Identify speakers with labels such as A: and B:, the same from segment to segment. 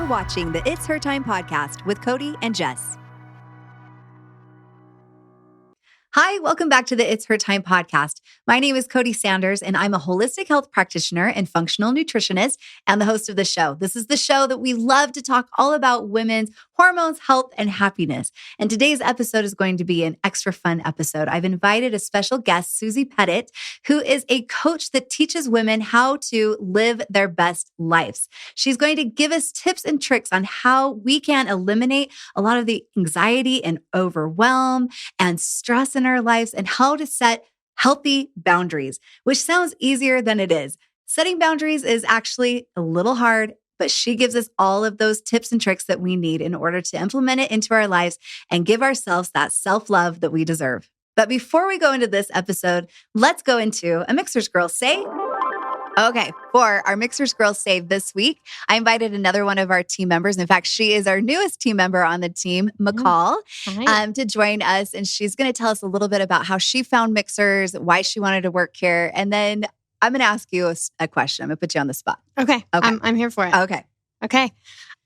A: watching the It's Her Time podcast with Cody and Jess. Hi, welcome back to the It's Her Time podcast. My name is Cody Sanders, and I'm a holistic health practitioner and functional nutritionist and the host of the show. This is the show that we love to talk all about women's hormones, health, and happiness. And today's episode is going to be an extra fun episode. I've invited a special guest, Susie Pettit, who is a coach that teaches women how to live their best lives. She's going to give us tips and tricks on how we can eliminate a lot of the anxiety and overwhelm and stress in our lives and how to set healthy boundaries, which sounds easier than it is. Setting boundaries is actually a little hard, but she gives us all of those tips and tricks that we need in order to implement it into our lives and give ourselves that self-love that we deserve. But before we go into this episode, let's go into a Mixers Girl Say. Okay, for our Mixers Girl Save this week, I invited another one of our team members. In fact, she is our newest team member on the team, McCall, to join us. And she's going to tell us a little bit about how she found Mixers, why she wanted to work here. And then I'm going to ask you a question. I'm going to put you on the spot.
B: Okay. I'm here for it.
A: Okay.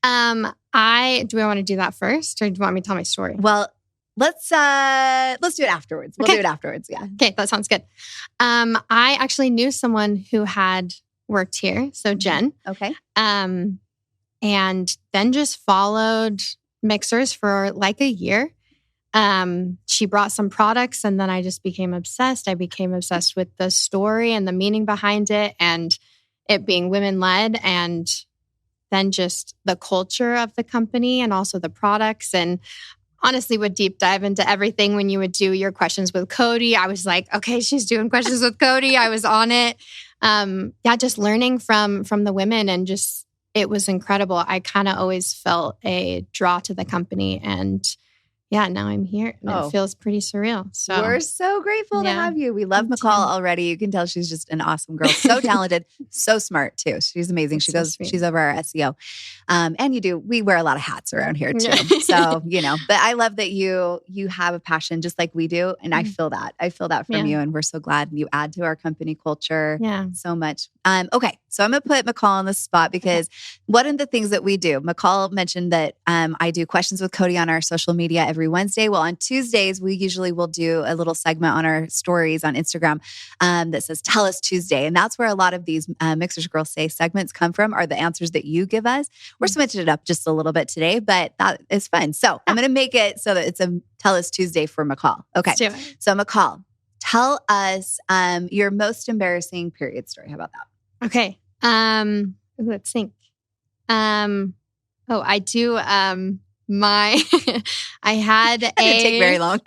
B: Do we want to do that first, or do you want me to tell my story?
A: Well, let's do it afterwards. We'll do it afterwards. Yeah.
B: Okay. That sounds good. I actually knew someone who had worked here. So Jen.
A: Okay.
B: And then just followed Mixers for like a year. She brought some products and then I just became obsessed. I became obsessed with the story and the meaning behind it and it being women-led, and then just the culture of the company and also the products, and honestly would deep dive into everything. When you would do your questions with Cody, I was like, okay, she's doing questions with Cody. I was on it. Just learning from the women, and just, it was incredible. I kind of always felt a draw to the company, and now I'm here and it feels pretty surreal. So
A: we're so grateful to have you. We love McCall already. You can tell she's just an awesome girl. So talented, so smart too. She's amazing. She's over our SEO. And we wear a lot of hats around here too. So, but I love that you have a passion just like we do. And I feel that. I feel that from you. And we're so glad you add to our company culture so much. Okay. So I'm going to put McCall on the spot because one of the things that we do, McCall mentioned that I do questions with Cody on our social media every Wednesday. Well, on Tuesdays, we usually will do a little segment on our stories on Instagram that says, Tell Us Tuesday. And that's where a lot of these Mixers Girls Say segments come from, are the answers that you give us. We're switching it up just a little bit today, but that is fun. So I'm going to make it so that it's a Tell Us Tuesday for McCall. Okay.
B: Let's do it.
A: So McCall, tell us your most embarrassing period story. How about that?
B: Okay. Let's think. I do. I had
A: That didn't take very long.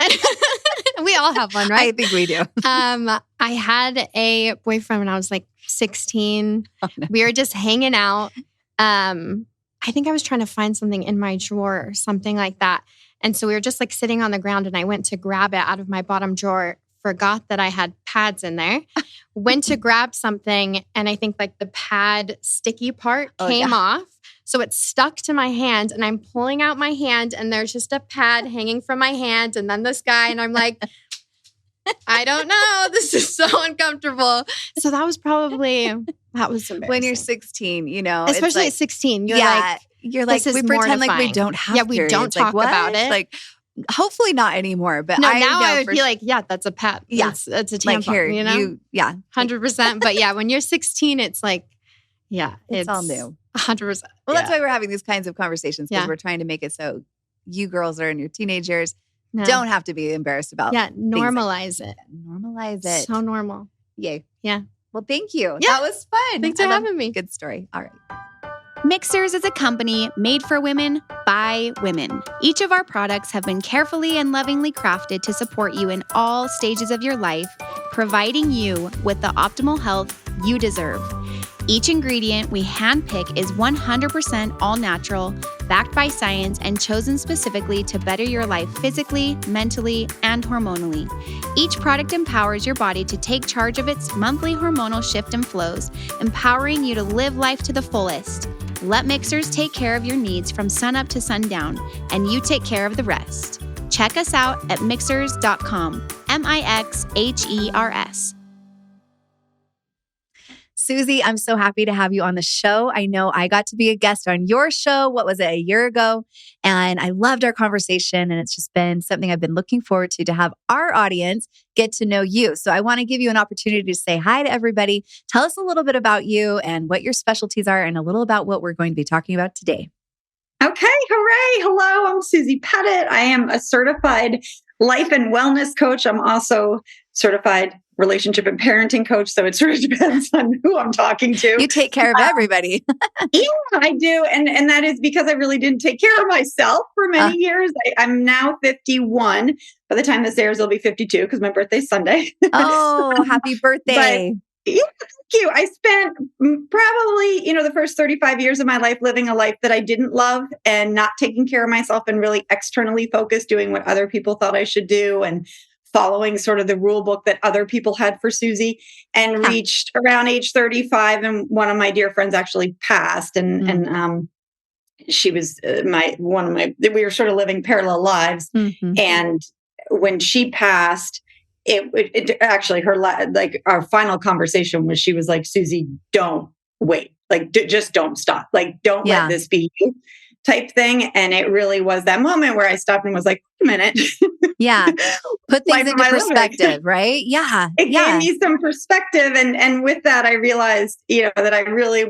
B: We all have one, right?
A: I think we do.
B: I had a boyfriend when I was like 16.
A: Oh, no.
B: We were just hanging out. I think I was trying to find something in my drawer or something like that. And so we were just like sitting on the ground, and I went to grab it out of my bottom drawer, forgot that I had pads in there, went to grab something, and I think like the pad sticky part came off. So it stuck to my hand, and I'm pulling out my hand, and there's just a pad hanging from my hand, and then this guy, and I'm like, I don't know. This is so uncomfortable. So that was embarrassing.
A: When you're 16,
B: especially at 16, you're like,
A: we pretend like we don't have
B: we
A: periods.
B: don't talk about it.
A: Like, hopefully not anymore. But
B: now I would be like, that's a pad.
A: Yeah,
B: it's a tampon.
A: Like here,
B: 100%. But when you're 16, it's like,
A: it's all new.
B: 100%.
A: Well, that's why we're having these kinds of conversations, because we're trying to make it so you girls that are in your teenage years don't have to be embarrassed about.
B: Normalize it.
A: Normalize it.
B: So normal.
A: Yay.
B: Yeah.
A: Well, thank you.
B: Yeah.
A: That was fun.
B: Thanks for having me.
A: Good story. All right.
C: Mixers is a company made for women by women. Each of our products have been carefully and lovingly crafted to support you in all stages of your life, providing you with the optimal health you deserve. Each ingredient we handpick is 100% all natural, backed by science, and chosen specifically to better your life physically, mentally, and hormonally. Each product empowers your body to take charge of its monthly hormonal shift and flows, empowering you to live life to the fullest. Let Mixers take care of your needs from sunup to sundown, and you take care of the rest. Check us out at mixers.com, Mixhers.
A: Susie, I'm so happy to have you on the show. I know I got to be a guest on your show. What was it, a year ago? And I loved our conversation. And it's just been something I've been looking forward to have our audience get to know you. So I want to give you an opportunity to say hi to everybody. Tell us a little bit about you and what your specialties are and a little about what we're going to be talking about today.
D: Okay, hooray. Hello, I'm Susie Pettit. I am a certified life and wellness coach. I'm also certified relationship and parenting coach. So it sort of depends on who I'm talking to.
A: You take care of everybody.
D: Yeah, I do. And that is because I really didn't take care of myself for many years. I'm now 51. By the time this airs, I'll be 52 because my birthday's Sunday.
A: Oh, happy birthday.
D: Yeah, thank you. I spent probably, the first 35 years of my life living a life that I didn't love and not taking care of myself and really externally focused, doing what other people thought I should do and following sort of the rule book that other people had for Susie, and reached around age 35. And one of my dear friends actually passed. And she was we were sort of living parallel lives. Mm-hmm. And when she passed, it actually, our final conversation was, she was like, Susie, don't wait. Like, just don't stop. Like, don't let this be you type thing. And it really was that moment where I stopped and was like, wait a minute.
A: Yeah. Put things into perspective, right? Yeah.
D: It gave me some perspective. And with that, I realized, that I really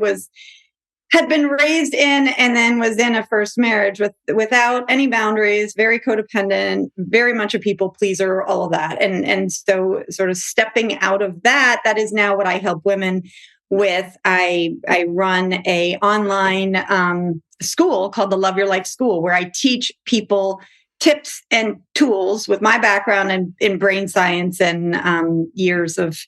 D: had been raised in and then was in a first marriage without any boundaries, very codependent, very much a people pleaser, all of that. And so sort of stepping out of that is now what I help women with. I run a online school called the Love Your Life School, where I teach people tips and tools with my background in brain science and years of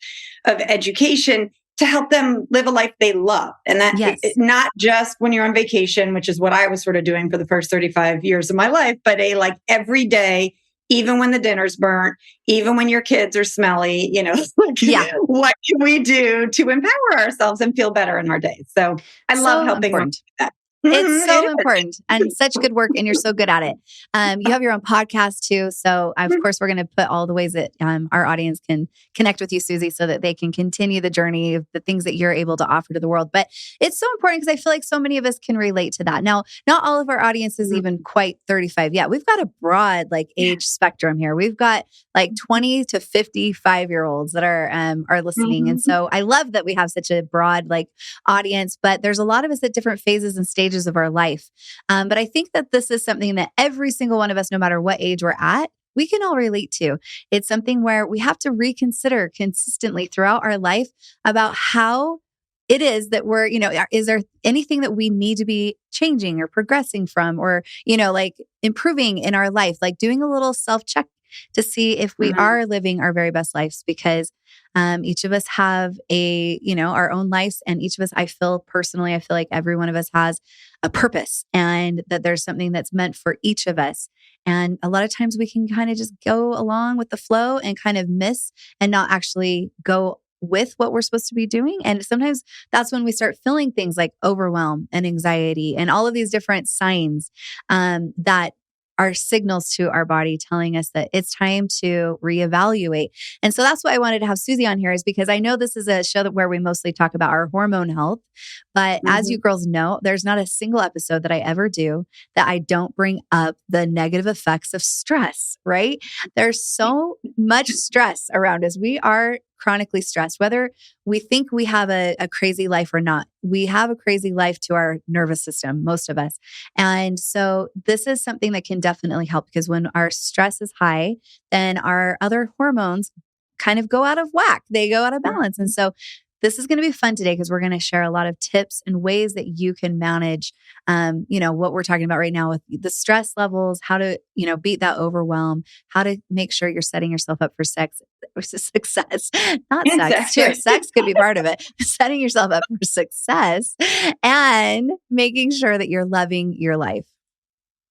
D: education to help them live a life they love. And that not just when you're on vacation, which is what I was sort of doing for the first 35 years of my life, but every day, even when the dinner's burnt, even when your kids are smelly, what can we do to empower ourselves and feel better in our days? So I love helping women with that.
A: It's so important and such good work, and you're so good at it. You have your own podcast too. So of course, we're going to put all the ways that our audience can connect with you, Susie, so that they can continue the journey of the things that you're able to offer to the world. But it's so important because I feel like so many of us can relate to that. Now, not all of our audience is even quite 35 yet. We've got a broad age spectrum here. We've got 20 to 55-year-olds that are listening. Mm-hmm. And so I love that we have such a broad audience, but there's a lot of us at different phases and stages of our life. But I think that this is something that every single one of us, no matter what age we're at, we can all relate to. It's something where we have to reconsider consistently throughout our life about how it is that we're, is there anything that we need to be changing or progressing from, or, improving in our life, doing a little self-check to see if we are living our very best lives, because each of us have our own lives, and each of us, I feel like every one of us has a purpose, and that there's something that's meant for each of us. And a lot of times we can kind of just go along with the flow and kind of miss and not actually go with what we're supposed to be doing. And sometimes that's when we start feeling things like overwhelm and anxiety and all of these different signs that are signals to our body telling us that it's time to reevaluate. And so that's why I wanted to have Susie on here, is because I know this is a show where we mostly talk about our hormone health. But as you girls know, there's not a single episode that I ever do that I don't bring up the negative effects of stress, right? There's so much stress around us. We are chronically stressed, whether we think we have a crazy life or not. We have a crazy life to our nervous system, most of us. And so this is something that can definitely help, because when our stress is high, then our other hormones kind of go out of whack. They go out of balance. And so this is going to be fun today, because we're going to share a lot of tips and ways that you can manage, what we're talking about right now with the stress levels, how to, beat that overwhelm, how to make sure you're setting yourself up for success, not sex too. Sex could be part of it. Setting yourself up for success and making sure that you're loving your life.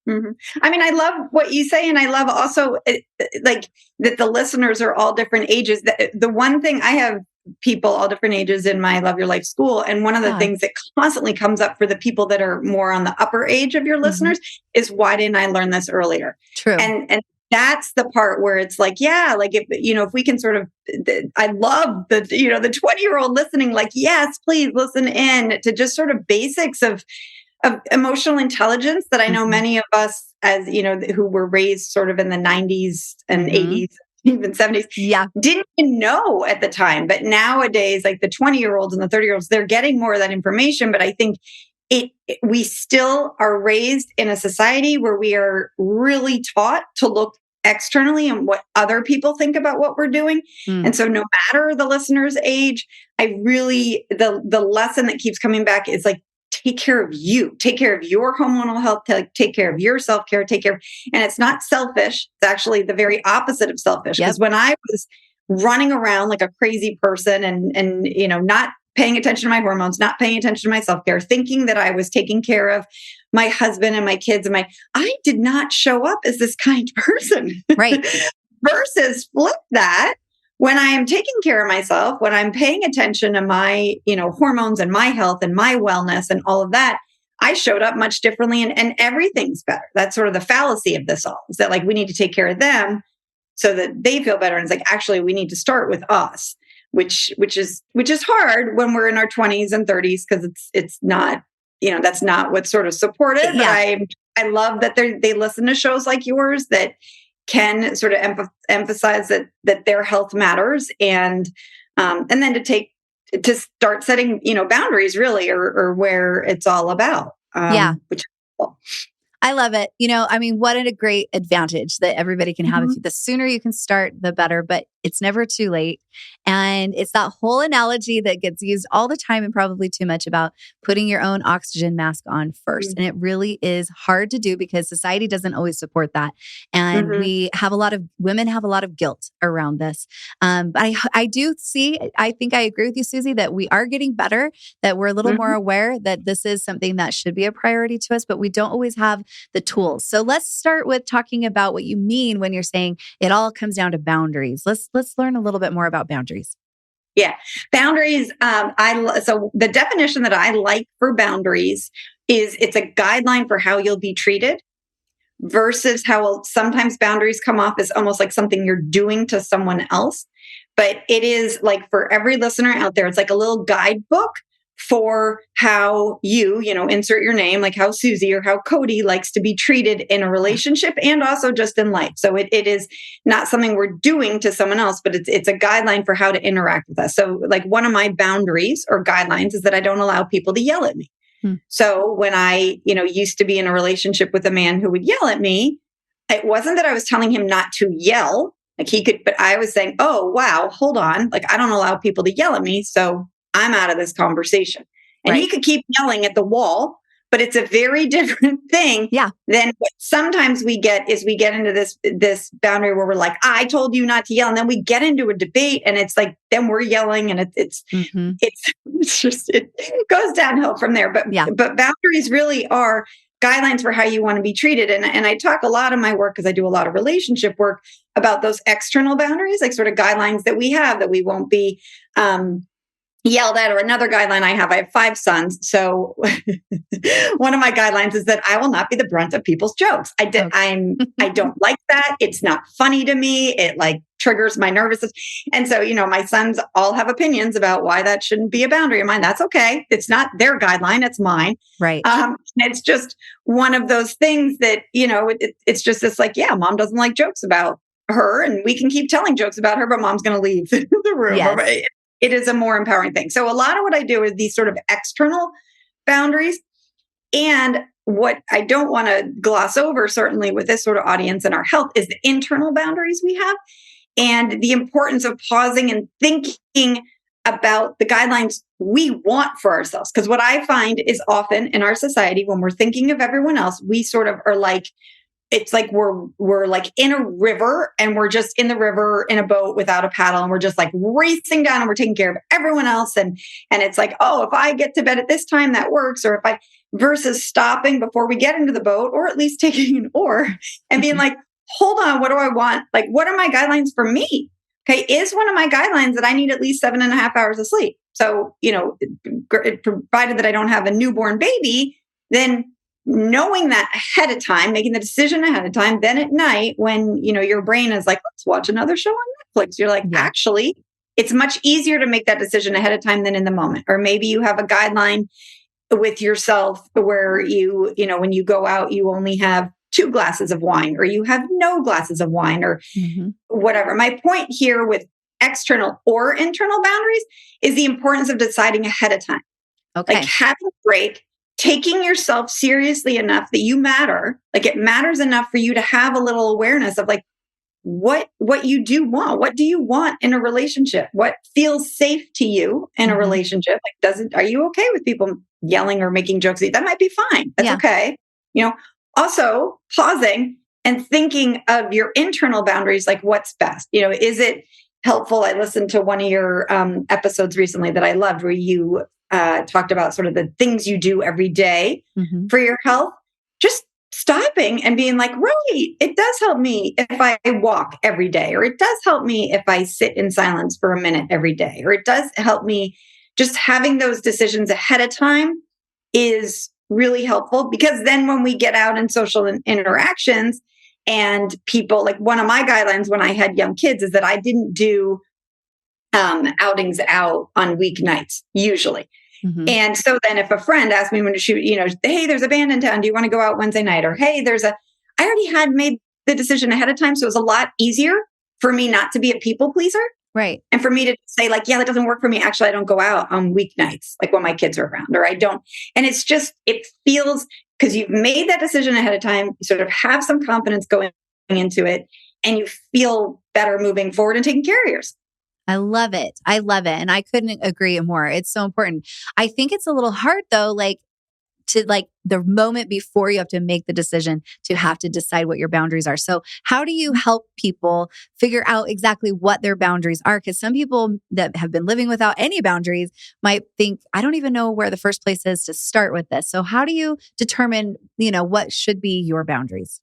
D: Mm-hmm. I mean, I love what you say. And I love also that the listeners are all different ages. The one thing, I have people all different ages in my Love Your Life school. And one of the things that constantly comes up for the people that are more on the upper age of your listeners is, why didn't I learn this earlier?
A: True.
D: And that's the part where it's like, yeah, like if we can sort of, I love the 20-year-old listening, like, yes, please listen in to just sort of basics of emotional intelligence that I know many of us, as who were raised sort of in the 90s and 80s, even 70s, didn't even know at the time. But nowadays, like the 20-year-olds and the 30-year-olds, they're getting more of that information. But I think we still are raised in a society where we are really taught to look externally and what other people think about what we're doing. And so no matter the listener's age, the lesson that keeps coming back is like, take care of you, take care of your hormonal health, take care of your self-care, and it's not selfish. It's actually the very opposite of selfish. Because when I was running around like a crazy person and not paying attention to my hormones, not paying attention to my self-care, thinking that I was taking care of my husband and my kids I did not show up as this kind person.
A: Right.
D: Versus flip that. When I am taking care of myself, when I'm paying attention to my, hormones and my health and my wellness and all of that, I showed up much differently and everything's better. That's sort of the fallacy of this all, is that like we need to take care of them so that they feel better. And it's like, actually, we need to start with us, which is hard when we're in our 20s and 30s, because it's not, that's not what's sort of supported. Yeah. But I love that they listen to shows like yours that can sort of emphasize that their health matters, and then to start setting boundaries really, or where it's all about. Which is cool.
A: I love it. What a great advantage that everybody can have. The sooner you can start, the better, but it's never too late. And it's that whole analogy that gets used all the time and probably too much about putting your own oxygen mask on first. And it really is hard to do because society doesn't always support that. And women have a lot of guilt around this. But I think I agree with you, Susie, that we are getting better, that we're a little more aware that this is something that should be a priority to us, but we don't always have the tools. So let's start with talking about what you mean when you're saying it all comes down to boundaries. Let's learn a little bit more about boundaries.
D: Yeah. Boundaries. So the definition that I like for boundaries is it's a guideline for how you'll be treated, versus how sometimes boundaries come off as almost like something you're doing to someone else. But it is like, for every listener out there, it's like a little guidebook for how you insert your name, like how Susie or how Cody likes to be treated in a relationship and also just in life. So it is not something we're doing to someone else, but it's a guideline for how to interact with us. So like one of my boundaries or guidelines is that I don't allow people to yell at me. So when I, used to be in a relationship with a man who would yell at me, it wasn't that I was telling him not to yell, like he could, but I was saying, oh, wow, hold on. Like I don't allow people to yell at me. So I'm out of this conversation. And he could keep yelling at the wall, but it's a very different thing than what sometimes we get into this boundary where we're like, I told you not to yell. And then we get into a debate and it's like, then we're yelling and it's just, it goes downhill from there. But boundaries really are guidelines for how you want to be treated. And I talk a lot in my work, because I do a lot of relationship work, about those external boundaries, like sort of guidelines that we have that we won't be, yelled at. Or another guideline I have 5 sons. So one of my guidelines is that I will not be the brunt of people's jokes. I don't like that. It's not funny to me. It like triggers my nervous system. And so, my sons all have opinions about why that shouldn't be a boundary of mine. That's okay. It's not their guideline. It's mine.
A: Right.
D: It's just one of those things that, it's just this like, mom doesn't like jokes about her, and we can keep telling jokes about her, but mom's going to leave the room.
A: Yes.
D: It is a more empowering thing. So a lot of what I do is these sort of external boundaries. And what I don't want to gloss over, certainly with this sort of audience and our health, is the internal boundaries we have, and the importance of pausing and thinking about the guidelines we want for ourselves. Because what I find is often in our society, when we're thinking of everyone else, we sort of are like, it's like we're like in a river, and we're just in the river in a boat without a paddle, and we're just like racing down, and we're taking care of everyone else. And it's like, oh, if I get to bed at this time, that works. Or versus stopping before we get into the boat, or at least taking an oar and being like, hold on, what do I want? Like, what are my guidelines for me? Okay. Is one of my guidelines that I need at least 7.5 hours of sleep? So, provided that I don't have a newborn baby, then knowing that ahead of time, making the decision ahead of time, then at night when, your brain is like, let's watch another show on Netflix. You're like, actually, it's much easier to make that decision ahead of time than in the moment. Or maybe you have a guideline with yourself where when you go out, you only have 2 glasses of wine, or you have no glasses of wine, or whatever. My point here with external or internal boundaries is the importance of deciding ahead of time.
A: Okay.
D: Like having a break, taking yourself seriously enough that you matter, like it matters enough for you to have a little awareness of like what you do want. What do you want in a relationship? What feels safe to you in a relationship? Like, are you okay with people yelling or making jokes? That might be fine. That's okay. Also pausing and thinking of your internal boundaries, like what's best. Is it helpful? I listened to one of your episodes recently that I loved, where you talked about sort of the things you do every day for your health. Just stopping and being like, right, it does help me if I walk every day, or it does help me if I sit in silence for a minute every day, or it does help me. Just having those decisions ahead of time is really helpful, because then when we get out in social interactions and people, like one of my guidelines when I had young kids is that I didn't do outings out on weeknights usually. And so then if a friend asked me when to shoot, hey, there's a band in town. Do you want to go out Wednesday night? Or, hey, I already had made the decision ahead of time. So it was a lot easier for me not to be a people pleaser.
A: Right.
D: And for me to say like, yeah, that doesn't work for me. Actually, I don't go out on weeknights, like when my kids are around, or I don't. And it's just, it feels, because you've made that decision ahead of time, you sort of have some confidence going into it, and you feel better moving forward and taking care of yourself.
A: I love it. I love it. And I couldn't agree more. It's so important. I think it's a little hard though, the moment before you have to make the decision to have to decide what your boundaries are. So how do you help people figure out exactly what their boundaries are? Because some people that have been living without any boundaries might think, I don't even know where the first place is to start with this. So how do you determine, what should be your boundaries?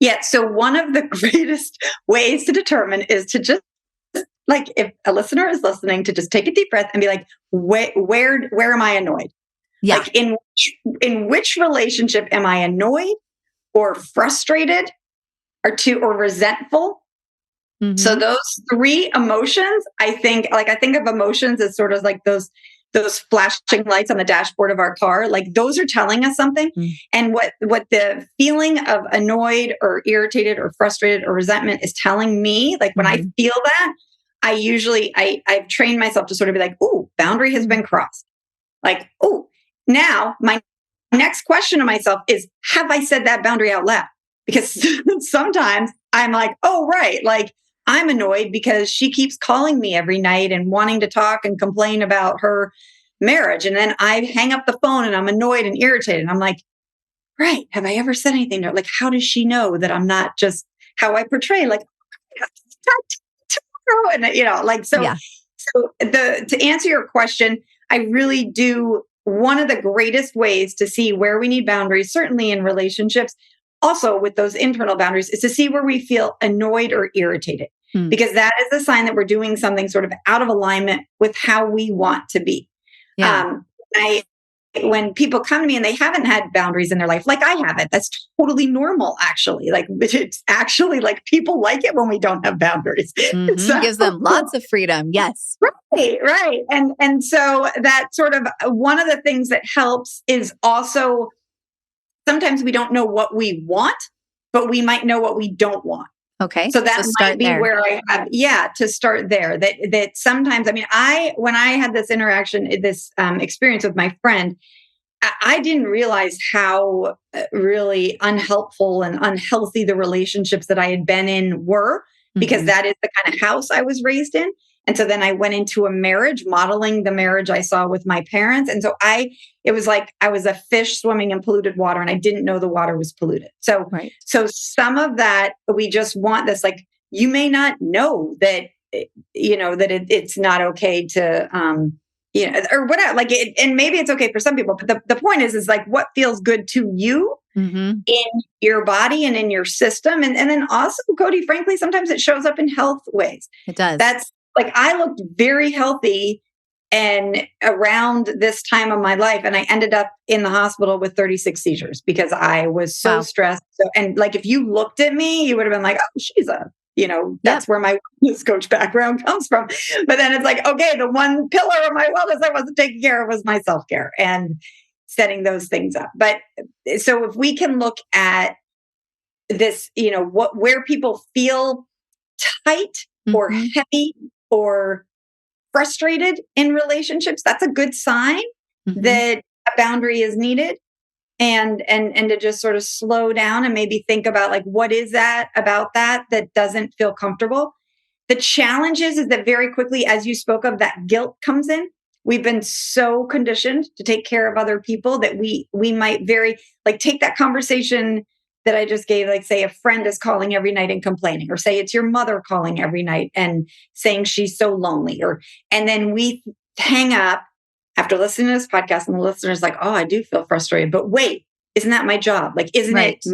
D: Yeah. So one of the greatest ways to determine is to just, like, if a listener is listening, to just take a deep breath and be like, where am I annoyed?
A: Yeah.
D: Like in which relationship am I annoyed or frustrated or resentful? So those 3 emotions, I think of emotions as sort of like those flashing lights on the dashboard of our car. Like those are telling us something. And what the feeling of annoyed or irritated or frustrated or resentment is telling me, like when I feel that, I've trained myself to sort of be like, ooh, boundary has been crossed. Like, ooh, now my next question to myself is, have I said that boundary out loud? Because sometimes I'm like, oh, right. Like I'm annoyed because she keeps calling me every night and wanting to talk and complain about her marriage. And then I hang up the phone and I'm annoyed and irritated. And I'm like, right. Have I ever said anything to her? Like, how does she know that I'm not just how I portray? Like, and So to answer your question, I really do. One of the greatest ways to see where we need boundaries, certainly in relationships, also with those internal boundaries, is to see where we feel annoyed or irritated, because that is a sign that we're doing something sort of out of alignment with how we want to be.
A: Yeah.
D: When people come to me and they haven't had boundaries in their life, like I haven't, that's totally normal, actually. Like it's actually like people like it when we don't have boundaries.
A: So, gives them lots of freedom. Yes.
D: Right. And so that sort of one of the things that helps is also sometimes we don't know what we want, but we might know what we don't want.
A: Okay.
D: So that might be there. Where I have, to start there. That sometimes, when I had this interaction, this experience with my friend, I didn't realize how really unhelpful and unhealthy the relationships that I had been in were, because that is the kind of house I was raised in. And so then I went into a marriage, modeling the marriage I saw with my parents. And so it was like I was a fish swimming in polluted water, and I didn't know the water was polluted. So some of that, we just want this, like, you may not know that, it's not okay to, or whatever, like, and maybe it's okay for some people, but the point is like what feels good to you in your body and in your system. And then also, Cody, frankly, sometimes it shows up in health ways.
A: It does.
D: That's like, I looked very healthy And around this time of my life, and I ended up in the hospital with 36 seizures because I was so stressed. So, and like, if you looked at me, you would have been like, oh, she's a, that's where my wellness coach background comes from. But then it's like, okay, the one pillar of my wellness I wasn't taking care of was my self-care and setting those things up. But so if we can look at this, where people feel tight or heavy or frustrated in relationships, that's a good sign that a boundary is needed. And to just sort of slow down and maybe think about, like, what is that about that doesn't feel comfortable. The challenge is that very quickly, as you spoke of, that guilt comes in. We've been so conditioned to take care of other people that we might take that conversation that I just gave, like, say a friend is calling every night and complaining, or say it's your mother calling every night and saying she's so lonely, and then we hang up after listening to this podcast, and the listener's like, oh, I do feel frustrated, but wait, isn't that my job? Like, isn't it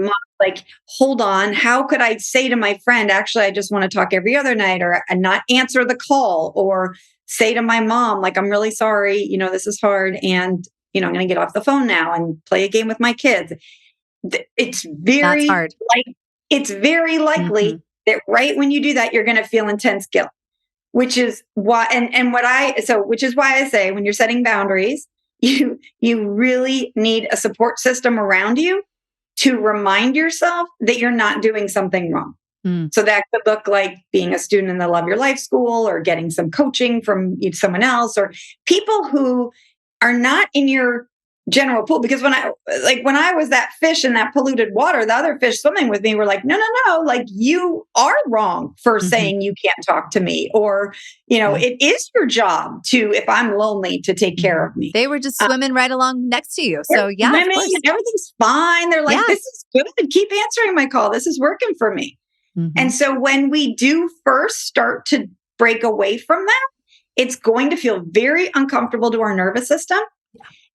D: hold on, how could I say to my friend, actually, I just want to talk every other night, and not answer the call, or say to my mom, like, I'm really sorry, this is hard, and, I'm going to get off the phone now and play a game with my kids. It's very likely that right when you do that, you're going to feel intense guilt, which is why, which is why I say, when you're setting boundaries, you really need a support system around you to remind yourself that you're not doing something wrong. So that could look like being a student in the Love Your Life school, or getting some coaching from someone else, or people who are not in your general pool. Because when I was that fish in that polluted water, the other fish swimming with me were like, no, like, you are wrong for saying you can't talk to me, or, it is your job to, if I'm lonely, to take care of me.
A: They were just swimming right along next to you. So yeah,
D: swimming, everything's fine. They're like, this is good. Keep answering my call. This is working for me. And so when we do first start to break away from that, it's going to feel very uncomfortable to our nervous system.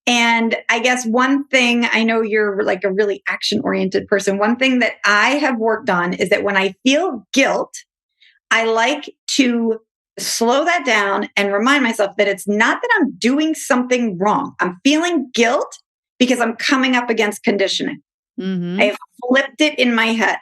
D: And I guess one thing, I know you're like a really action-oriented person. One thing that I have worked on is that when I feel guilt, I like to slow that down and remind myself that it's not that I'm doing something wrong. I'm feeling guilt because I'm coming up against conditioning. I have flipped it in my head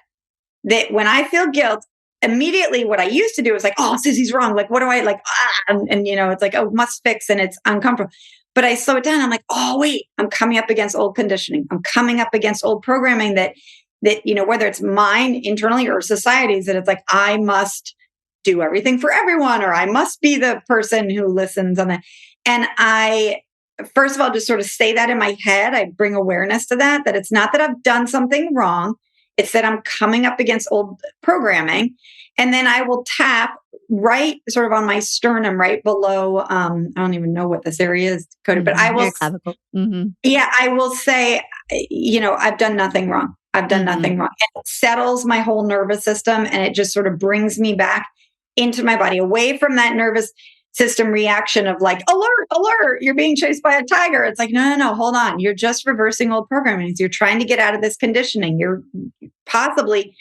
D: that when I feel guilt, immediately what I used to do is like, oh, Susie's wrong. Like, what do I like? And it's like, oh, must fix, and it's uncomfortable. But I slow it down. I'm like, oh, wait, I'm coming up against old conditioning. I'm coming up against old programming that, whether it's mine internally or society's, that it's like, I must do everything for everyone, or I must be the person who listens on that. And I, first of all, just sort of say that in my head. I bring awareness to that it's not that I've done something wrong. It's that I'm coming up against old programming. And then I will tap right sort of on my sternum, right below. I don't even know what this area is, Cody, but I will. I will say, I've done nothing wrong. I've done nothing wrong. And it settles my whole nervous system, and it just sort of brings me back into my body, away from that nervous system reaction of like, alert, alert, you're being chased by a tiger. It's like, no, hold on. You're just reversing old programming. You're trying to get out of this conditioning. You're possibly,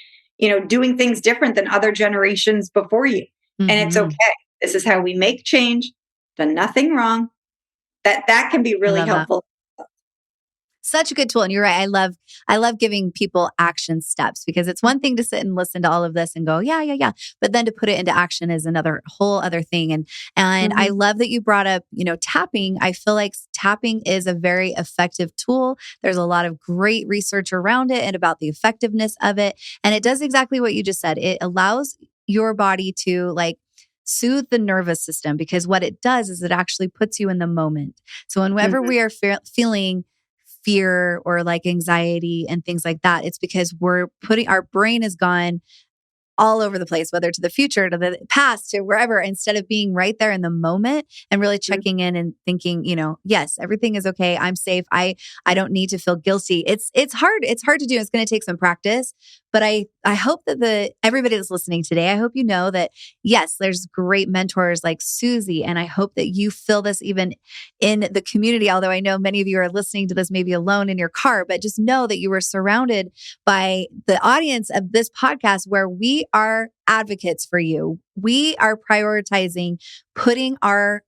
D: doing things different than other generations before you. And it's okay. This is how we make change. Done nothing wrong. That can be really helpful.
A: Such a good tool. And you're right. I love giving people action steps, because it's one thing to sit and listen to all of this and go, yeah. But then to put it into action is another whole other thing. And I love that you brought up, tapping. I feel like tapping is a very effective tool. There's a lot of great research around it and about the effectiveness of it. And it does exactly what you just said. It allows your body to soothe the nervous system, because what it does is it actually puts you in the moment. So whenever we are feeling fear or anxiety and things like that, it's because our brain has gone all over the place, whether to the future, to the past, to wherever, instead of being right there in the moment and really checking in and thinking, yes, everything is okay. I'm safe. I don't need to feel guilty. It's hard. It's hard to do. It's going to take some practice, but I hope that everybody that's listening today, I hope you know that yes, there's great mentors like Susie. And I hope that you feel this even in the community. Although I know many of you are listening to this maybe alone in your car, but just know that you were surrounded by the audience of this podcast, where we are advocates for you. We are prioritizing putting our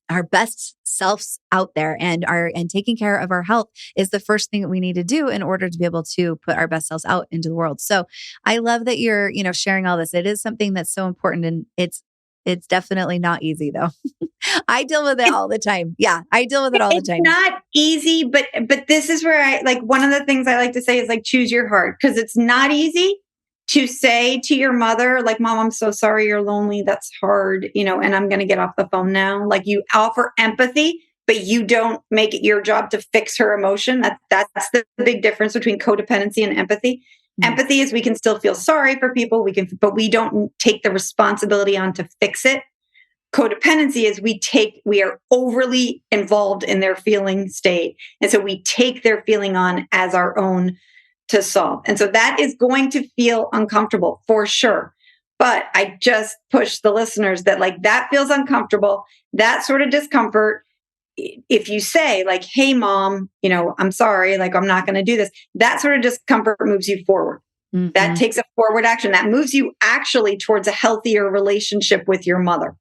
A: our best selves out there and taking care of our health is the first thing that we need to do in order to be able to put our best selves out into the world. So I love that you're, sharing all this. It is something that's so important, and it's definitely not easy though. I deal with it all the time. Yeah, I deal with it all the time.
D: It's not easy, but this is where I like, one of the things I like to say is like, choose your heart, because it's not easy to say to your mother, like, Mom, I'm so sorry you're lonely. That's hard, and I'm going to get off the phone now. Like, you offer empathy, but you don't make it your job to fix her emotion. That's the big difference between codependency and empathy. Empathy is we can still feel sorry for people, but we don't take the responsibility on to fix it. Codependency is we are overly involved in their feeling state. And so we take their feeling on as our own to solve. And so that is going to feel uncomfortable for sure. But I just push the listeners that like, that feels uncomfortable, that sort of discomfort. If you say like, hey, Mom, I'm sorry, like, I'm not going to do this, that sort of discomfort moves you forward. Mm-hmm. That takes a forward action. That moves you actually towards a healthier relationship with your mother.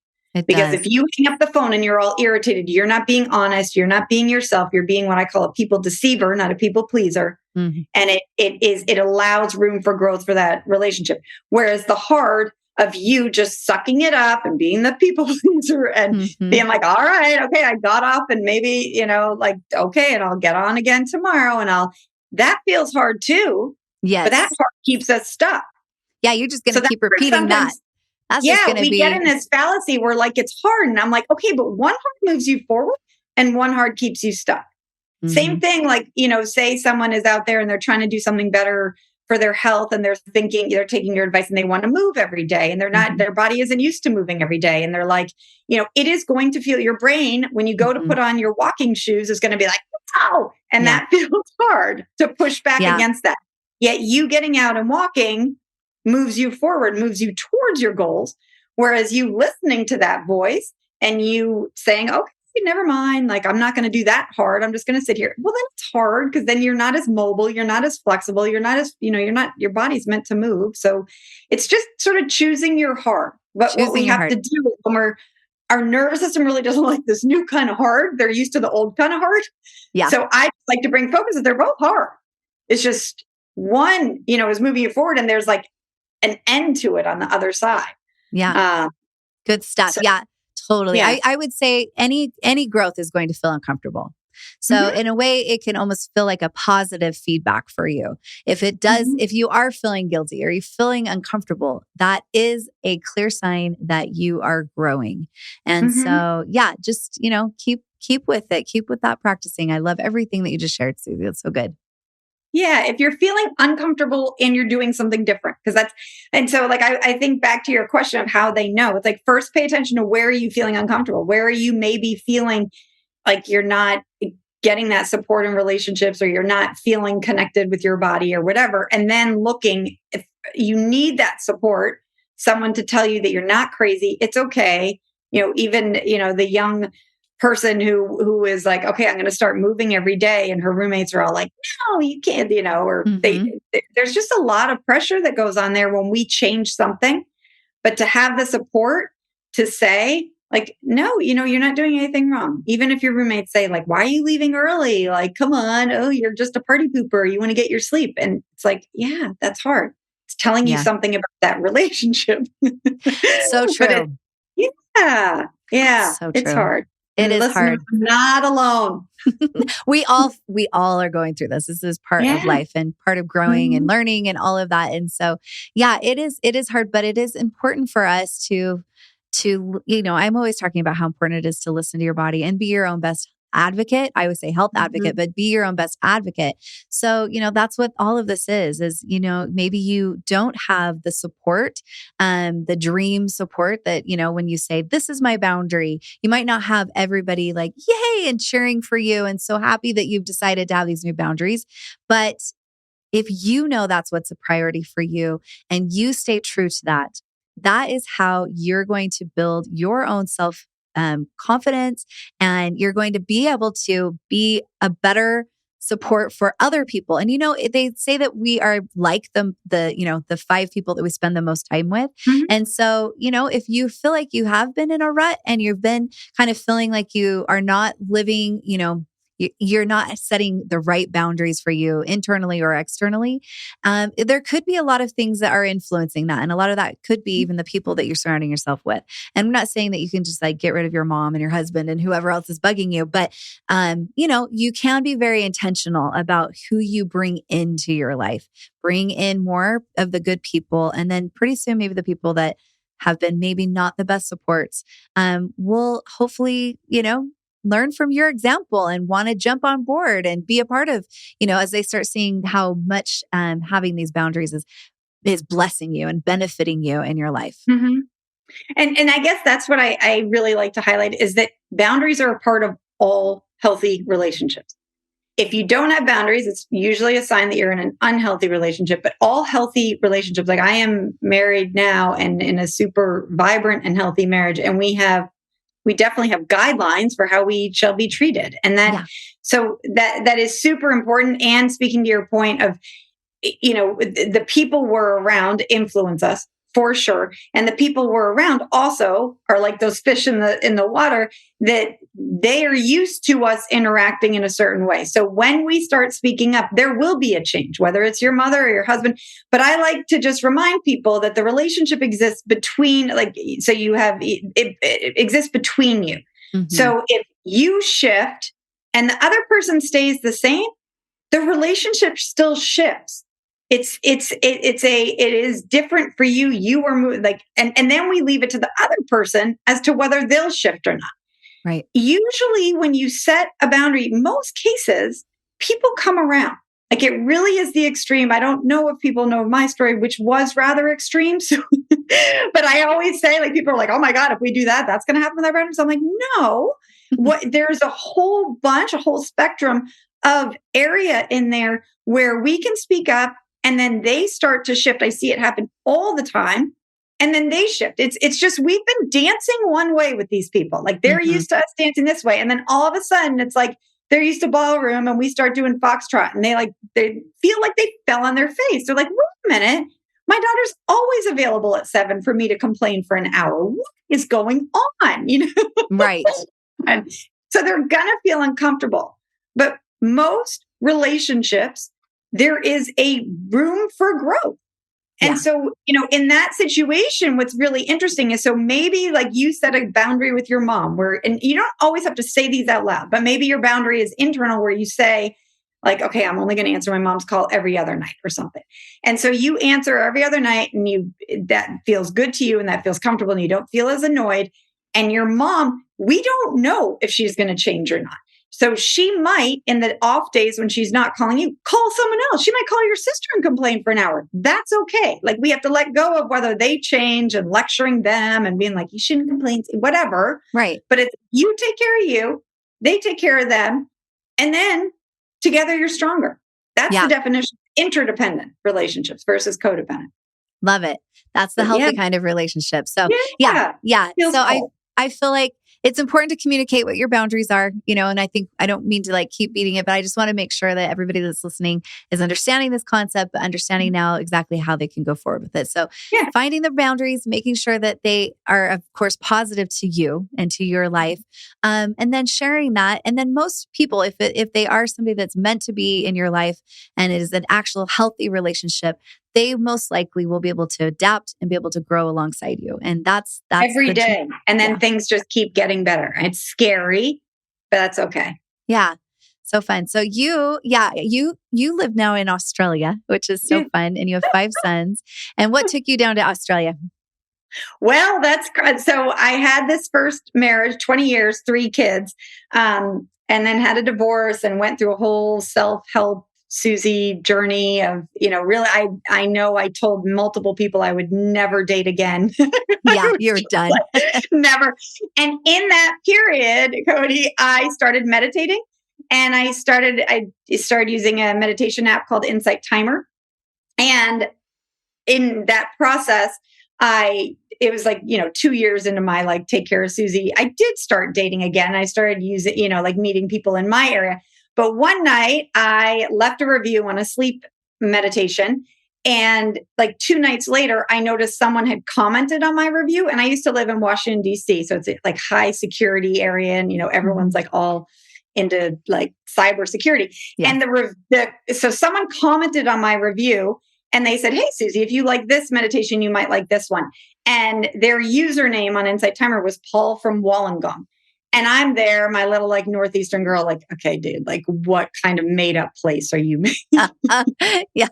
D: Because if you hang up the phone and you're all irritated, you're not being honest, you're not being yourself, you're being what I call a people deceiver, not a people pleaser. Mm-hmm. And it allows room for growth for that relationship. Whereas the hard of you just sucking it up and being the people pleaser and being like, all right, okay, I got off and maybe, okay, and I'll get on again tomorrow that feels hard too. Yes. But that part keeps us stuck.
A: Yeah, you're just going to keep repeating that. That's
D: we get in this fallacy where like it's hard. And I'm like, okay, but one hard moves you forward and one hard keeps you stuck. Mm-hmm. Same thing, like, say someone is out there and they're trying to do something better for their health and they're taking your advice and they want to move every day and they're not, their body isn't used to moving every day. And they're like, it is going to feel, your brain, when you go to put on your walking shoes, is going to be like, ow. And that feels hard to push back against that. Yet you getting out and walking moves you forward, moves you towards your goals. Whereas you listening to that voice and you saying, okay, never mind, like, I'm not going to do that hard. I'm just going to sit here. Well, then it's hard because then you're not as mobile. You're not as flexible. You're not as, your body's meant to move. So it's just sort of choosing your heart. But what we have to do when our nervous system really doesn't like this new kind of hard. They're used to the old kind of hard. Yeah. So I like to bring focus that they're both hard. It's just one, is moving you forward and there's like an end to it on the other side.
A: Yeah. Good stuff. So, yeah, totally. Yeah. I would say any growth is going to feel uncomfortable. So in a way, it can almost feel like a positive feedback for you. If it does, if you are feeling guilty or you're feeling uncomfortable, that is a clear sign that you are growing. And so, just, keep with it. Keep with that practicing. I love everything that you just shared, Susie. That's so good.
D: Yeah, if you're feeling uncomfortable and you're doing something different, and so like I think back to your question of how they know. It's like, first pay attention to where are you feeling uncomfortable? Where are you maybe feeling like you're not getting that support in relationships or you're not feeling connected with your body or whatever? And then looking, if you need that support, someone to tell you that you're not crazy, it's okay. Even, the young person who is like, okay, I'm going to start moving every day. And her roommates are all like, no, you can't, or there's just a lot of pressure that goes on there when we change something. But to have the support to say like, no, you're not doing anything wrong. Even if your roommates say like, why are you leaving early? Like, come on. Oh, you're just a party pooper. You want to get your sleep. And it's like, yeah, that's hard. It's telling you something about that relationship.
A: So true.
D: Yeah.
A: So true.
D: It's hard.
A: It is hard.
D: Not alone.
A: We all are going through this. This is part of life and part of growing and learning and all of that. And so, it is hard, but it is important for us to, I'm always talking about how important it is to listen to your body and be your own best advocate. I would say health advocate, but be your own best advocate. So, that's what all of this is, maybe you don't have the support, the dream support that, when you say, this is my boundary, you might not have everybody like, yay, and cheering for you and so happy that you've decided to have these new boundaries. But if you know that's what's a priority for you and you stay true to that, that is how you're going to build your own confidence, and you're going to be able to be a better support for other people. And, they say that we are like the 5 people that we spend the most time with.
D: Mhm.
A: And so, if you feel like you have been in a rut and you've been kind of feeling like you are not living, you're not setting the right boundaries for you internally or externally. There could be a lot of things that are influencing that. And a lot of that could be even the people that you're surrounding yourself with. And I'm not saying that you can just like get rid of your mom and your husband and whoever else is bugging you, but, you can be very intentional about who you bring into your life. Bring in more of the good people. And then pretty soon, maybe the people that have been maybe not the best supports, will hopefully, learn from your example and want to jump on board and be a part of, as they start seeing how much having these boundaries is blessing you and benefiting you in your life.
D: Mm-hmm. And I guess that's what I really like to highlight is that boundaries are a part of all healthy relationships. If you don't have boundaries, it's usually a sign that you're in an unhealthy relationship, but all healthy relationships, like I am married now and in a super vibrant and healthy marriage, and we definitely have guidelines for how we shall be treated. And so that is super important. And speaking to your point of, the people we're around influence us for sure. And the people we're around also are like those fish in the water that they are used to us interacting in a certain way. So when we start speaking up, there will be a change, whether it's your mother or your husband. But I like to just remind people that the relationship exists between, it exists between you. Mm-hmm. So if you shift and the other person stays the same, the relationship still shifts. It is different for you. You are moving and then we leave it to the other person as to whether they'll shift or not.
A: Right.
D: Usually when you set a boundary, most cases, people come around. Like it really is the extreme. I don't know if people know my story, which was rather extreme. So, but I always say people are like, oh my God, if we do that, that's going to happen with our boundaries. I'm like, no, there's a whole spectrum of area in there where we can speak up. And then they start to shift. I see it happen all the time. And then they shift. It's just, we've been dancing one way with these people. Like they're
A: mm-hmm.
D: used to us dancing this way. And then all of a sudden it's like, they're used to ballroom and we start doing foxtrot and they feel like they fell on their face. They're like, wait a minute. My daughter's always available at 7 for me to complain for an hour. What is going on?
A: Right.
D: And so they're going to feel uncomfortable. But most relationships, there is a room for growth. And so, in that situation, what's really interesting is, so maybe like you set a boundary with your mom and you don't always have to say these out loud, but maybe your boundary is internal where you say like, okay, I'm only going to answer my mom's call every other night or something. And so you answer every other night and that feels good to you and that feels comfortable and you don't feel as annoyed. And your mom, we don't know if she's going to change or not. So she might, in the off days when she's not calling you, call someone else. She might call your sister and complain for an hour. That's okay. Like we have to let go of whether they change and lecturing them and being like, you shouldn't complain, whatever.
A: Right.
D: But it's you take care of you, they take care of them. And then together you're stronger. That's the definition of interdependent relationships versus codependent.
A: Love it. That's the healthy kind of relationship. So yeah. So cool. I feel like it's important to communicate what your boundaries are, and I don't mean to like keep beating it, but I just want to make sure that everybody that's listening is understanding this concept, but understanding now exactly how they can go forward with it. So finding the boundaries, making sure that they are, of course, positive to you and to your life. And then sharing that. And then most people, if they are somebody that's meant to be in your life and it is an actual healthy relationship, they most likely will be able to adapt and be able to grow alongside you. And that's
D: every day. And then things just keep getting better. It's scary, but that's okay.
A: Yeah. So fun. So you live now in Australia, which is so fun. And you have 5 sons. And what took you down to Australia?
D: Well, that's so I had this first marriage, 20 years, 3 kids, and then had a divorce and went through a whole self-help Susie journey of, really, I know I told multiple people I would never date again.
A: Yeah, you're done.
D: Never. And in that period, Cody, I started meditating and I started using a meditation app called Insight Timer. And in that process, it was like, 2 years into my take care of Susie, I did start dating again. I started using, meeting people in my area. But one night I left a review on a sleep meditation. And like 2 nights later, I noticed someone had commented on my review. And I used to live in Washington, D.C. So it's like high security area. And, everyone's like all into like cybersecurity. Yeah. And so someone commented on my review and they said, "Hey, Susie, if you like this meditation, you might like this one." And their username on Insight Timer was Paul from Wollongong. And I'm there, my little like Northeastern girl, like, okay, dude, like what kind of made up place are you making?
A: Yeah.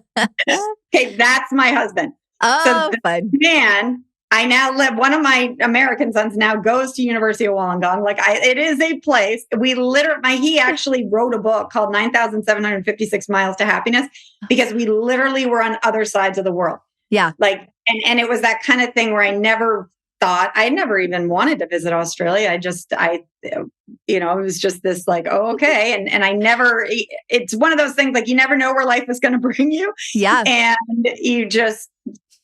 D: Okay, that's my husband.
A: Oh, so fun.
D: Man, I now live, one of my American sons now goes to University of Wollongong. Like it is a place. He actually wrote a book called 9,756 Miles to Happiness because we literally were on other sides of the world.
A: Yeah.
D: Like, and it was that kind of thing where I never even wanted to visit Australia. It was just this like, oh, okay. And it's one of those things like you never know where life is going to bring you.
A: Yeah.
D: And you just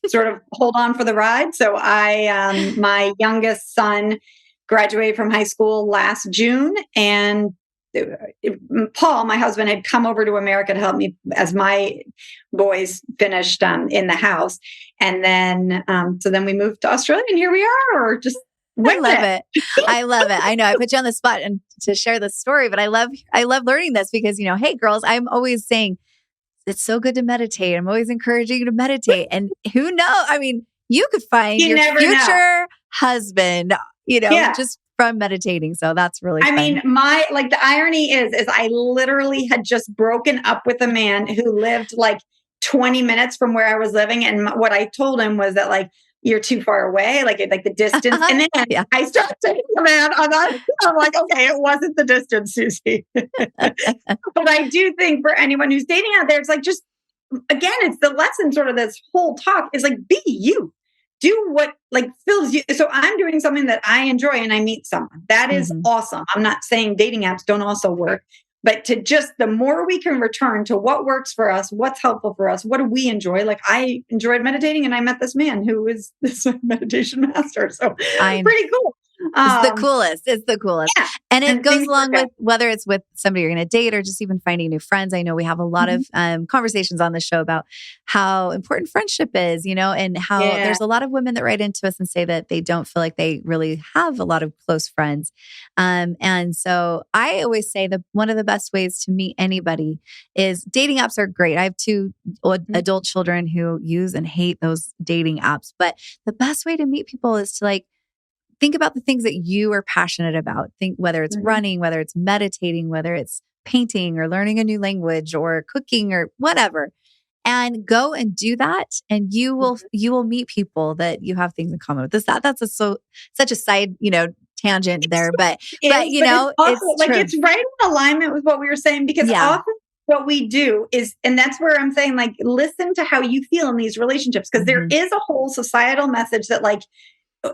D: sort of hold on for the ride. So my youngest son graduated from high school last June, and Paul, my husband, had come over to America to help me as my boys finished in the house. And then, so then we moved to Australia and here we are, or just
A: I love it. I love it. I know I put you on the spot and to share this story, but I love learning this because, hey girls, I'm always saying it's so good to meditate. I'm always encouraging you to meditate. And who knows? I mean, you could find your future husband, just from meditating. So that's really fun.
D: I mean, the irony is I literally had just broken up with a man who lived like 20 minutes from where I was living. And what I told him was that like, you're too far away, like the distance. And then I started taking the man on that. I'm like, okay, it wasn't the distance, Susie. But I do think for anyone who's dating out there, it's like, just, again, it's the lesson, sort of this whole talk is like, be you. Do what like fills you. So I'm doing something that I enjoy and I meet someone. That is awesome. I'm not saying dating apps don't also work, but to just the more we can return to what works for us, what's helpful for us, what do we enjoy? Like I enjoyed meditating and I met this man who is this meditation master. So pretty cool.
A: It's the coolest. It's the coolest. Yeah. And it goes along with whether it's with somebody you're going to date or just even finding new friends. I know we have a lot of conversations on the show about how important friendship is, and how there's a lot of women that write into us and say that they don't feel like they really have a lot of close friends. And so I always say that one of the best ways to meet anybody is dating apps are great. I have 2 adult children who use and hate those dating apps, but the best way to meet people is to like, think about the things that you are passionate about. Think whether it's running, whether it's meditating, whether it's painting or learning a new language or cooking or whatever, and go and do that. And you will meet people that you have things in common with. That's such a side, tangent there, but
D: it's right in alignment with what we were saying, because often what we do is, and that's where I'm saying, like, listen to how you feel in these relationships, because there is a whole societal message that like,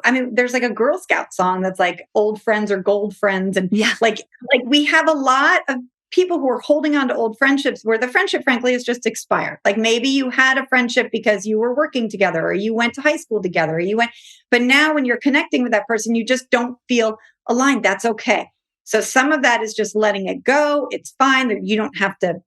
D: I mean, there's like a Girl Scout song that's like old friends or gold friends. And like we have a lot of people who are holding on to old friendships where the friendship, frankly, is just expired. Like maybe you had a friendship because you were working together or you went to high school together, but now when you're connecting with that person, you just don't feel aligned. That's okay. So some of that is just letting it go. It's fine. You don't have to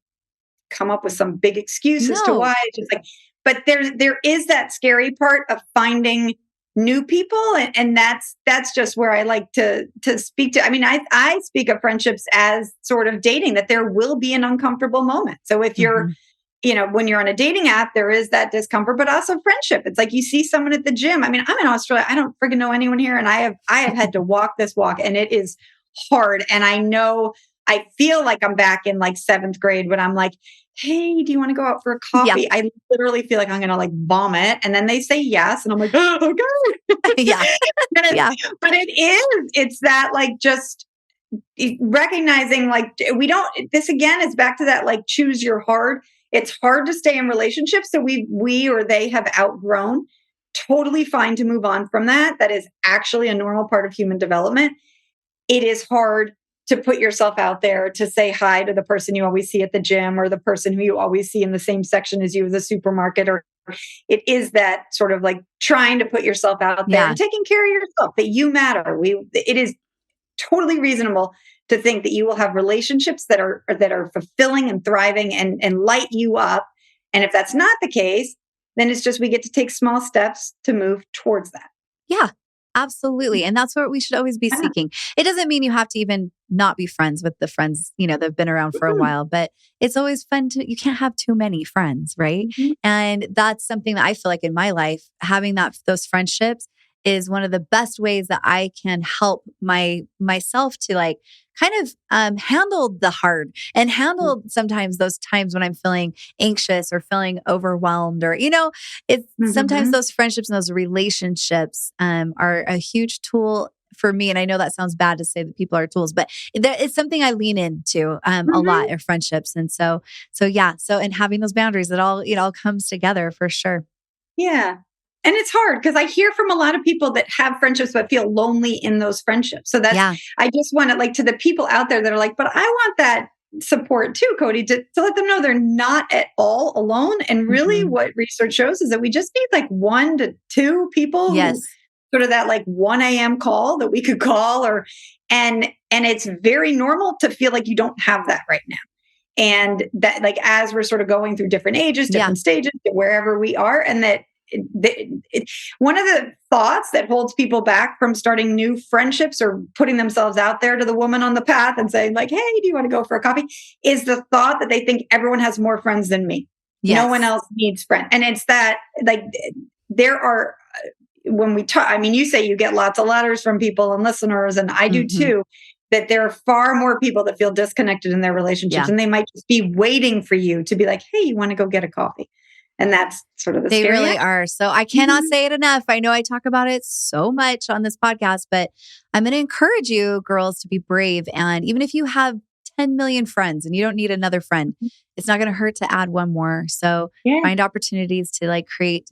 D: come up with some big excuse as to why. It's just like, but there is that scary part of finding new people. And that's just where I like to speak to. I mean, I speak of friendships as sort of dating, that there will be an uncomfortable moment. So if you're, when you're on a dating app, there is that discomfort, but also friendship. It's like you see someone at the gym. I mean, I'm in Australia. I don't friggin' know anyone here. And I have had to walk this walk, and it is hard. And I feel like I'm back in like 7th grade when I'm like, hey, do you want to go out for a coffee? I literally feel like I'm going to like vomit. And then they say yes. And I'm like, oh, okay. But it's that like just recognizing like this again is back to that like choose your hard. It's hard to stay in relationships. So we or they have outgrown. Totally fine to move on from that. That is actually a normal part of human development. It is hard to put yourself out there, to say hi to the person you always see at the gym or the person who you always see in the same section as you at the supermarket. Or it is that sort of like trying to put yourself out there and taking care of yourself, that you matter. It is totally reasonable to think that you will have relationships that are fulfilling and thriving and light you up. And if that's not the case, then it's just we get to take small steps to move towards that.
A: Yeah, absolutely. And that's what we should always be seeking. It doesn't mean you have to even not be friends with the friends, that have been around for a while, but it's always fun you can't have too many friends, right? And that's something that I feel like in my life, having those friendships is one of the best ways that I can help myself to like kind of handle the hard and handle sometimes those times when I'm feeling anxious or feeling overwhelmed or, it's sometimes those friendships and those relationships are a huge tool for me. And I know that sounds bad to say that people are tools, but it's something I lean into a lot of friendships. And so and having those boundaries, it all comes together for sure.
D: Yeah. And it's hard because I hear from a lot of people that have friendships but feel lonely in those friendships. So I just want to to the people out there that are like, but I want that support too, Cody, to let them know they're not at all alone. And really what research shows is that we just need 1 to 2 people.
A: Yes.
D: Sort of that 1 a.m. call that we could call and it's very normal to feel like you don't have that right now. And that as we're sort of going through different ages, different stages, wherever we are, and that one of the thoughts that holds people back from starting new friendships or putting themselves out there to the woman on the path and saying hey, do you want to go for a coffee? Is the thought that they think everyone has more friends than me. Yes. No one else needs friends. And it's that there are, when we talk, you say you get lots of letters from people and listeners, and I do too, that there are far more people that feel disconnected in their relationships and they might just be waiting for you to be like, hey, you want to go get a coffee? And that's sort of the
A: They really are. So I cannot say it enough. I know I talk about it so much on this podcast, but I'm going to encourage you girls to be brave. And even if you have 10 million friends and you don't need another friend, it's not going to hurt to add one more. So find opportunities to create,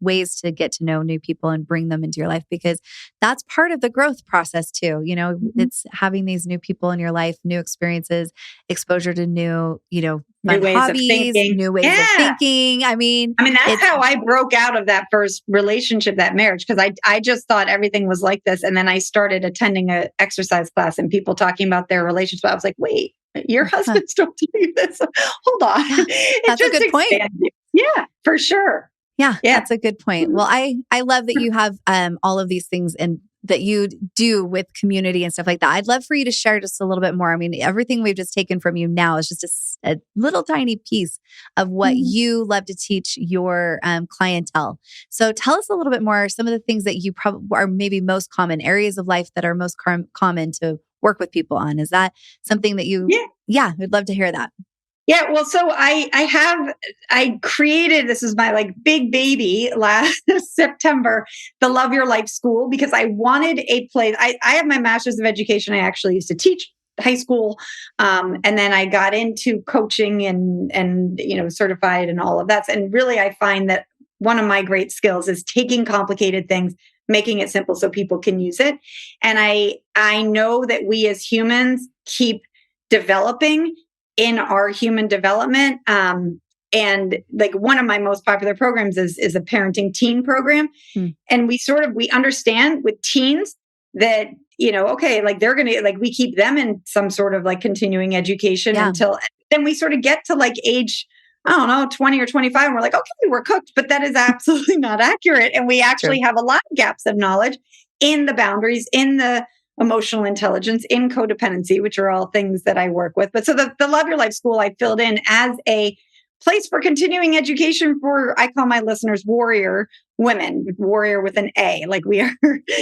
A: ways to get to know new people and bring them into your life, because that's part of the growth process too. It's having these new people in your life, new experiences, exposure to new, fun hobbies, new ways of thinking.
D: That's how I broke out of that first relationship, that marriage, because I just thought everything was like this. And then I started attending an exercise class and people talking about their relationship. I was like, wait, your husbands don't do this. Hold on.
A: That's a good point.
D: Yeah, for sure.
A: Yeah, that's a good point. Well, I love that you have all of these things and that you do with community and stuff like that. I'd love for you to share just a little bit more. Everything we've just taken from you now is just a little tiny piece of what you love to teach your clientele. So tell us a little bit more, some of the things that you probably are maybe most common areas of life that are most common to work with people on. Is that something that you, we'd love to hear that.
D: Yeah, well, so I created, this is my big baby last September, the Love Your Life School, because I wanted a place. I have my master's of education. I actually used to teach high school. And then I got into coaching and certified and all of that. And really, I find that one of my great skills is taking complicated things, making it simple so people can use it. And I know that we as humans keep developing in our human development. And one of my most popular programs is a parenting teen program. And we understand with teens that, they're going to, we keep them in some sort of continuing education until then we sort of get to age, I don't know, 20 or 25. And we're like, okay, we're cooked, but that is absolutely not accurate. And we actually have a lot of gaps of knowledge in the boundaries, in the emotional intelligence, in codependency, which are all things that I work with. But so the Love Your Life School I filled in as a place for continuing education for, I call my listeners warrior women, warrior with an A, like we are.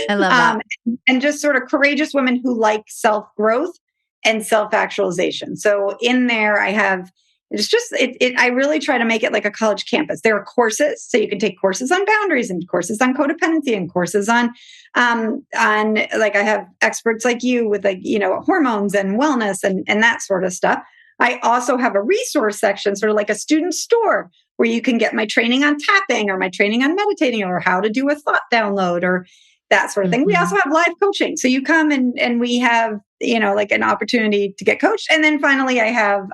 A: I love that.
D: And just sort of courageous women who like self-growth and self-actualization. So in there I have, I really try to make it like a college campus. There are courses, so you can take courses on boundaries and courses on codependency and courses on I have experts like you with hormones and wellness and that sort of stuff. I also have a resource section, sort of like a student store, where you can get my training on tapping or my training on meditating or how to do a thought download or that sort of thing. We also have live coaching. So you come and we have, an opportunity to get coached. And then finally I have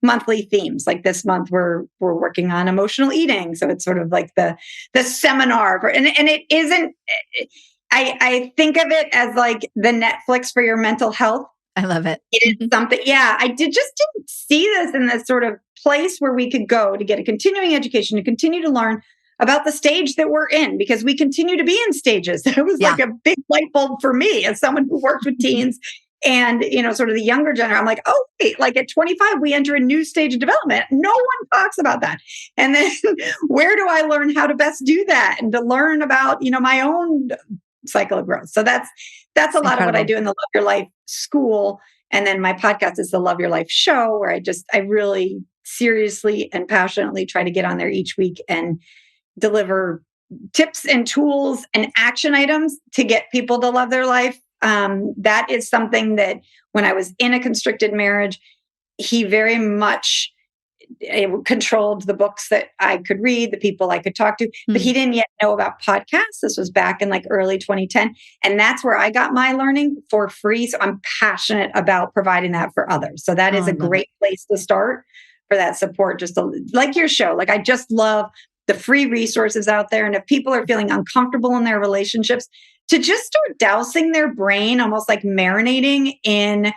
D: monthly themes. Like this month we're working on emotional eating. So it's sort of like the seminar and it isn't, I think of it as like the Netflix for your mental health
A: I love it.
D: It is something. Yeah. Just didn't see this in this sort of place where we could go to get a continuing education, to continue to learn about the stage that we're in, because we continue to be in stages. It was like a big light bulb for me as someone who worked with teens and, sort of the younger generation. I'm like, oh, wait, like at 25, we enter a new stage of development. No one talks about that. And then where do I learn how to best do that and to learn about, my own cycle of growth? So that's a lot of what I do in the Love Your Life school. And then my podcast is the Love Your Life show, where I really seriously and passionately try to get on there each week and deliver tips and tools and action items to get people to love their life. That is something that when I was in a constricted marriage, he very much controlled the books that I could read, the people I could talk to, but he didn't yet know about podcasts. This was back in like early 2010. And that's where I got my learning for free. So I'm passionate about providing that for others. So that is a great place to start for that support. Just like your show. Like I just love the free resources out there. And if people are feeling uncomfortable in their relationships, to just start dousing their brain, almost like marinating in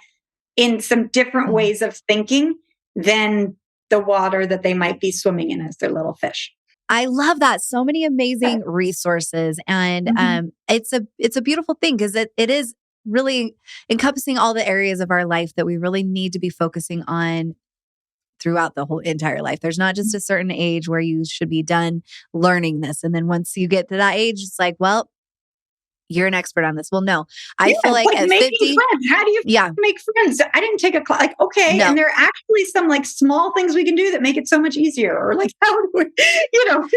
D: some different ways of thinking than the water that they might be swimming in as their little fish.
A: I love that. So many amazing resources. And it's a beautiful thing because it is really encompassing all the areas of our life that we really need to be focusing on throughout the whole entire life. There's not just a certain age where you should be done learning this. And then once you get to that age, it's like, well, you're an expert on this. Well, no, I feel like at 50,
D: friends. How do you make friends? I didn't take a class. Like, okay. No. And there are actually some like small things we can do that make it so much easier. Or like, how do we,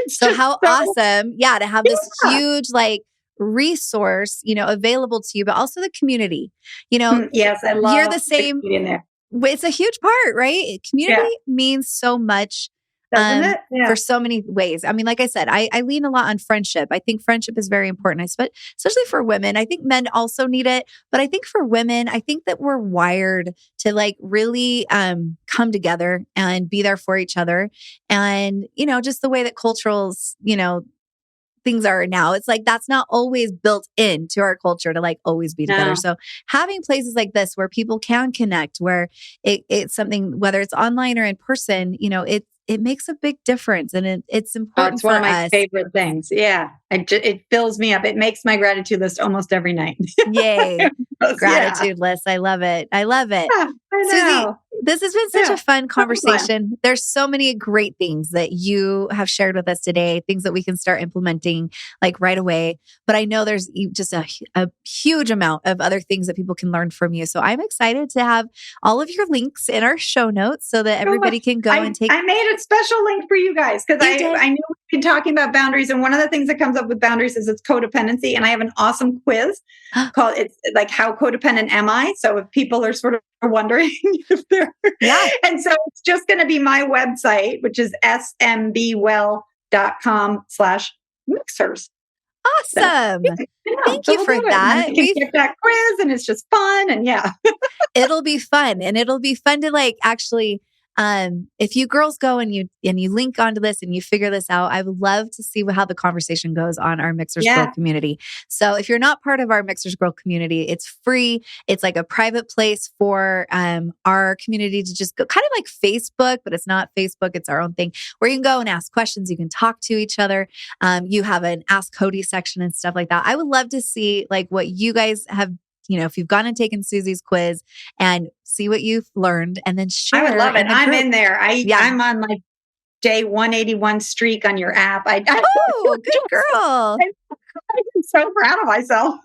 A: so how awesome. Yeah. To have this huge, like, resource, available to you, but also the community,
D: Yes. I love
A: you're the same.
D: In there.
A: It's a huge part, right? Community means so much for so many ways. I mean, like I said, I lean a lot on friendship. I think friendship is very important, especially for women. I think men also need it. But I think for women, I think that we're wired to like really come together and be there for each other. And, just the way that culturals, things are now. It's like that's not always built into our culture to like always be together. So having places like this where people can connect, where it's something, whether it's online or in person, it makes a big difference, and it's important
D: it's
A: for
D: one of my
A: us.
D: favorite things. Yeah, it fills me up. It makes my gratitude list almost every night.
A: Yay, gratitude list! I love it. I love it.
D: Yeah, I know.
A: Susie, this has been such a fun conversation. There's so many great things that you have shared with us today, things that we can start implementing like right away. But I know there's just a huge amount of other things that people can learn from you. So I'm excited to have all of your links in our show notes so that everybody can go and take.
D: I made a special link for you guys because I know we've been talking about boundaries. And one of the things that comes up with boundaries is it's codependency. And I have an awesome quiz called, it's like, how codependent am I? So if people are sort of wondering if they're, and so it's just going to be my website, which is smbwell.com/mixers.
A: Awesome. So, thank you for that.
D: You can get that quiz and it's just fun. And
A: it'll be fun. And it'll be fun to like actually, if you girls go and you link onto this and you figure this out, I would love to see how the conversation goes on our Mixers Girl community. So if you're not part of our Mixers Girl community, it's free. It's like a private place for our community to just go, kind of like Facebook, but it's not Facebook. It's our own thing where you can go and ask questions. You can talk to each other. You have an Ask Cody section and stuff like that. I would love to see like what you guys have, if you've gone and taken Susie's quiz and see what you've learned and then share.
D: I would love it. I'm in there. I'm on like day 181 streak on your app.
A: Oh, good girl.
D: I'm so proud of myself.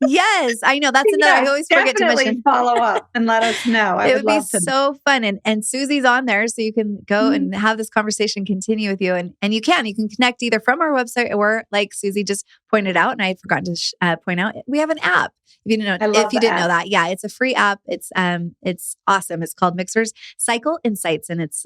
A: Yes, I know. That's another. I always forget to mention.
D: Follow up and let us know.
A: It would be so fun. And Susie's on there, so you can go and have this conversation continue with you. And you can connect either from our website or like Susie just pointed out, and I had forgotten to point out, we have an app. If you didn't know that, it's a free app. It's awesome. It's called Mixers Cycle Insights, and it's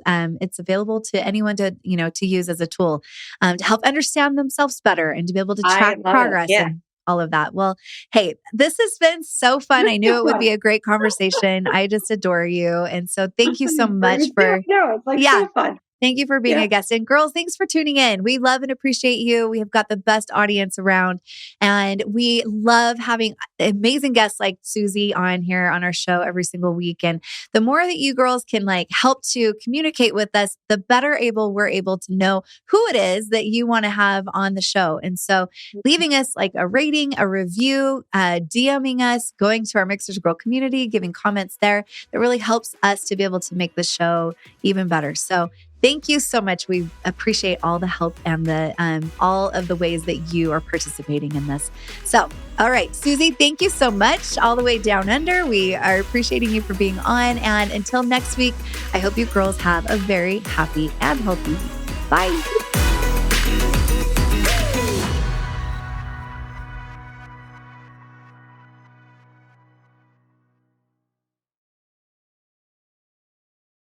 A: available to anyone to use as a tool to help understand themselves better and to be able to track progress and all of that. Well, hey, this has been so fun. I knew it would be a great conversation. I just adore you, and so thank you so much for
D: it's like so fun.
A: Thank you for being a guest. And girls, thanks for tuning in. We love and appreciate you. We have got the best audience around, and we love having amazing guests like Susie on here on our show every single week. And the more that you girls can like help to communicate with us, the better we're able to know who it is that you want to have on the show. And so leaving us like a rating, a review, DMing us, going to our Mixers Girl community, giving comments there, that really helps us to be able to make the show even better. So thank you so much. We appreciate all the help and the all of the ways that you are participating in this. So, all right, Susie, thank you so much all the way down under. We are appreciating you for being on. And until next week, I hope you girls have a very happy and healthy week. Bye.